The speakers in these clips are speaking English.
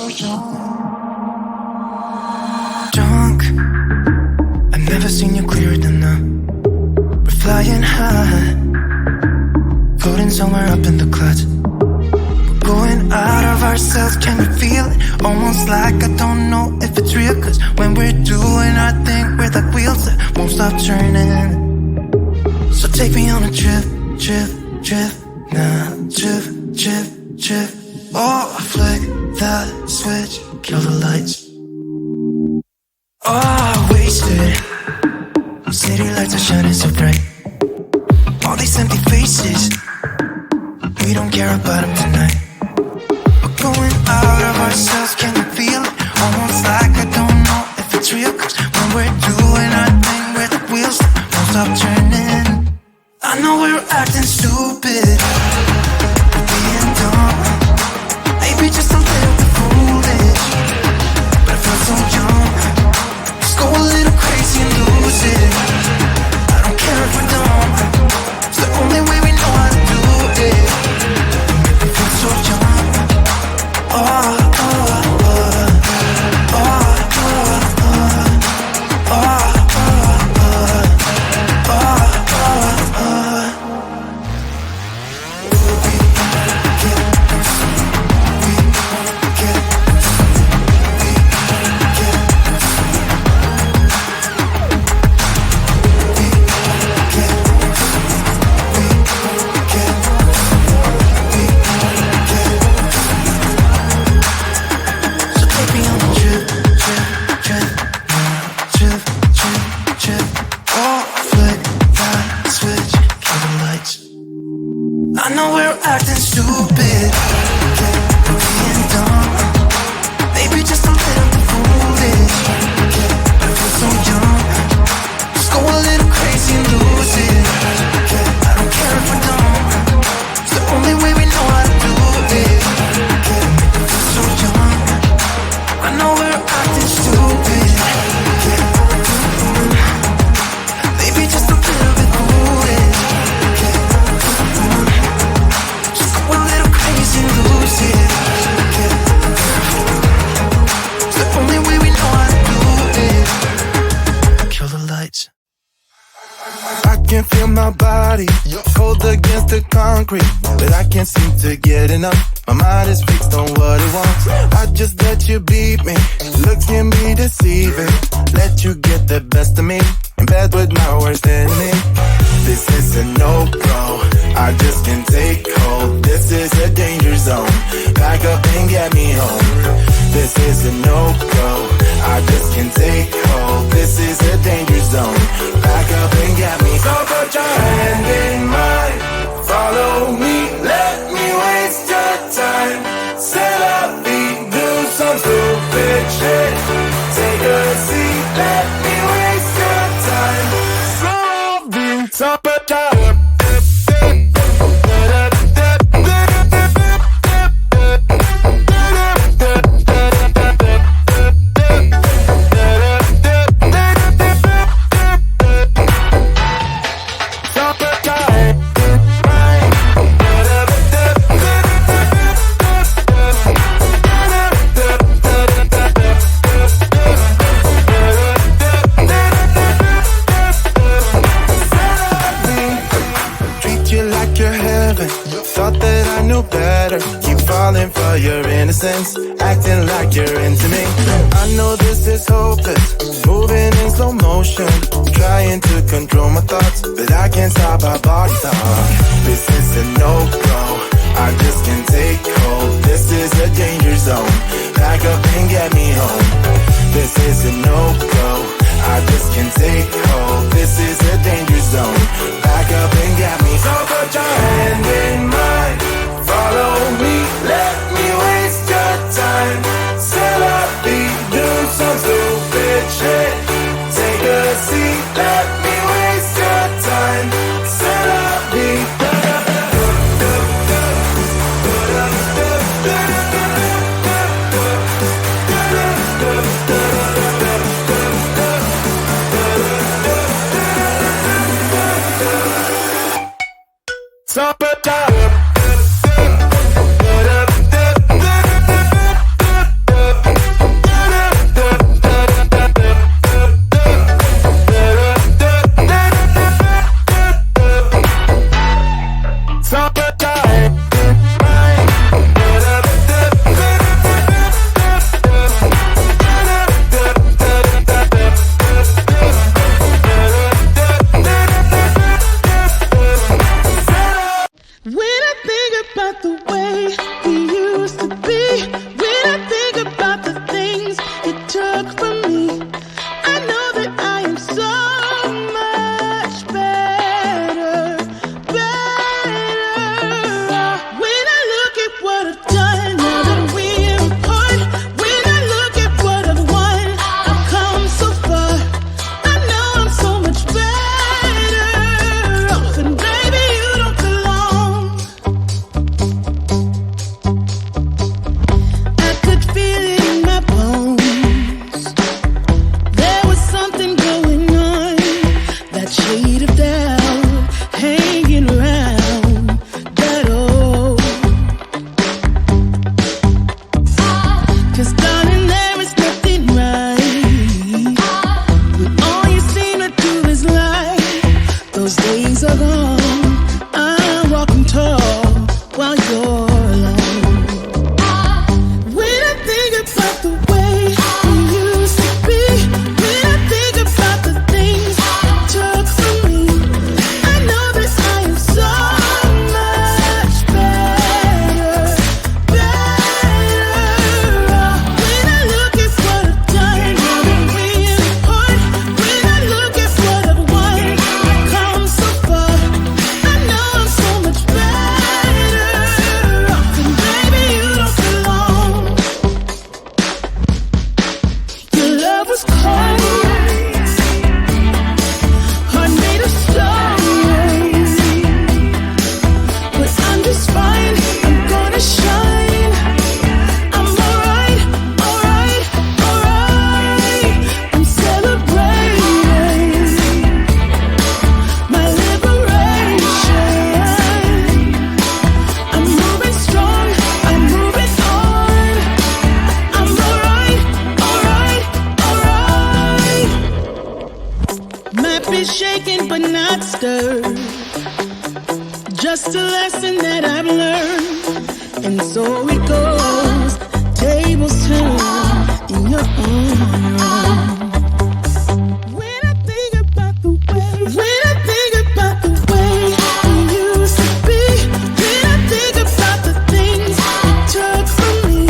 so young. Drunk, I've never seen you clearer than now. We're flying high, floating somewhere up in the clouds. We're going out of ourselves, can you feel it? Almost like I don't know if it's real. Cause when we're doing our thing, we're like wheels that won't stop turning. So take me on a trip, trip, trip. Now trip, trip, trip. Oh, flick that switch, kill the lights. Oh, wasted. City lights are shining so bright. All these empty faces, we don't care about them tonight. We're going out of ourselves, can you feel it? Almost like I don't know if it's real. Cause when we're doing our thing, we're the wheels that won't stop turning. I know we're acting stupid, we're being dumb, maybe just a little bit foolish, but I feel so young. Let's go a little crazy and lose it. I don't care if we're dumb, it's the only way we know how to do it. We feel so young. Oh, oh, oh, oh, oh, oh, oh. I know we're acting stupid, we're being dumb, maybe just a little bit foolish, but I feel so young. Let's go a little crazy and lose it. I don't care if we're dumb, it's the only way we know how to do it. I feel so young. I know we're acting stupid, maybe just a little bit foolish. Lose it. It's the only way we know how to do it. Kill the lights. I can feel my body cold against the concrete, but I can't seem to get enough. My mind is fixed on what it wants. I just let you beat me, looks can be deceiving. Let you get the best of me, in bed with my worst enemy. This is a no-go, I just can't take hold. This is a danger zone, back up and get me home. This is a no-go, I just can't take hold. This is a danger zone, back up and get me. So put your hand in mine, follow me, let me waste your time. Set up, do some stupid shit. Take a seat, let me waste your time. So put your for your innocence, acting like you're into me. I know this is hopeless, moving in slow motion, trying to control my thoughts, but I can't stop our body talk. This is a no-go, I just can't take hold. This is a danger zone, back up and get me home. This is a no-go, I just can't take hold. This is a danger zone, back up and get me. So put your hand in mine, follow me, let me waste your time. Set up, do some stupid shit. Take a seat, let me waste your time. Set up, got stirred. Just a lesson that I've learned. And so it goes, tables turn in your own. When I think about the way we used to be, when I think about the things you took from me,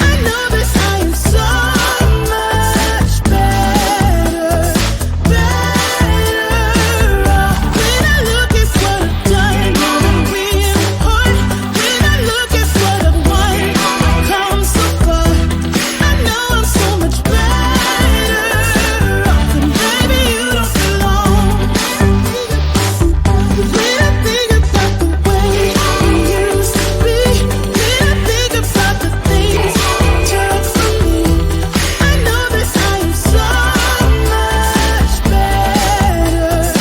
I know that I am so much better off. When I look at what I've done, I'm real hard. When I look at what I've won, I've come so far. I know I'm so much better off, and baby, you don't belong. When I think about the way we used to be, when I think about the things you took from me, I know that I am so much better off.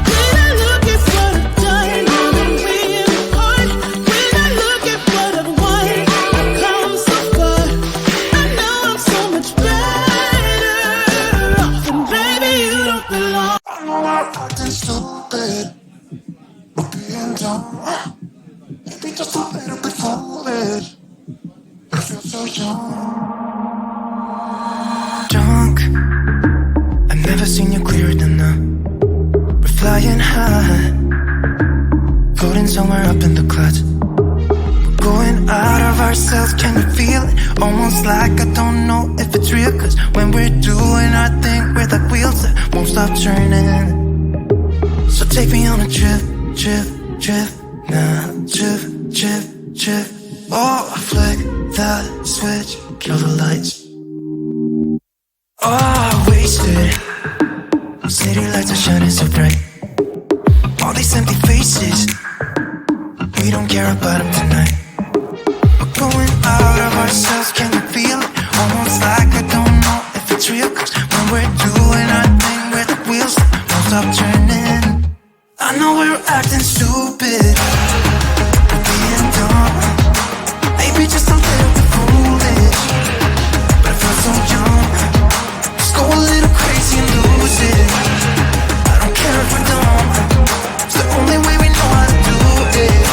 When I look at what I've done, I'm real hard. When I look at what I've won, I've come so far. I know I'm so much better off, and baby, you don't belong. I know I'm acting stupid, being dumb. Maybe just a little bit foolish. I feel so young. Drunk, I've never seen you clearer than now. We're flying high, floating somewhere up in the clouds. We're going out of ourselves, can you feel it? Almost like I don't know if it's real. Cause when we're doing our thing, we're like wheels that won't stop turning. So take me on a trip, now, trip. Oh, flick that switch, kill the lights. Oh, wasted. City lights are shining so bright. All these empty faces, we don't care about them tonight. We're going out of ourselves, can you feel it? Almost like I don't know if it's real. Cause when we're doing our thing, we're the wheels that won't stop turning. I know we're acting stupid, we're being dumb. Maybe just a little bit foolish, but I feel so young. Let's go a little crazy and lose it. I don't care if we're dumb, it's the only way we know how to do it.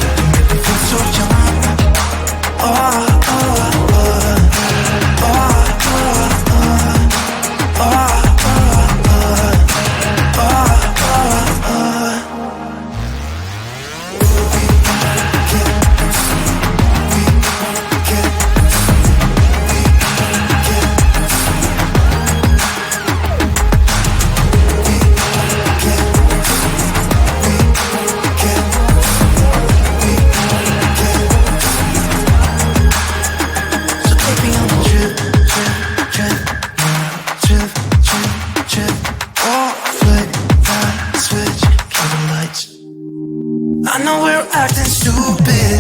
You make me feel so young. Oh, oh, oh, oh, oh, oh, oh, So take me on a trip, oh, flick that switch, kill the lights. I know we're acting stupid,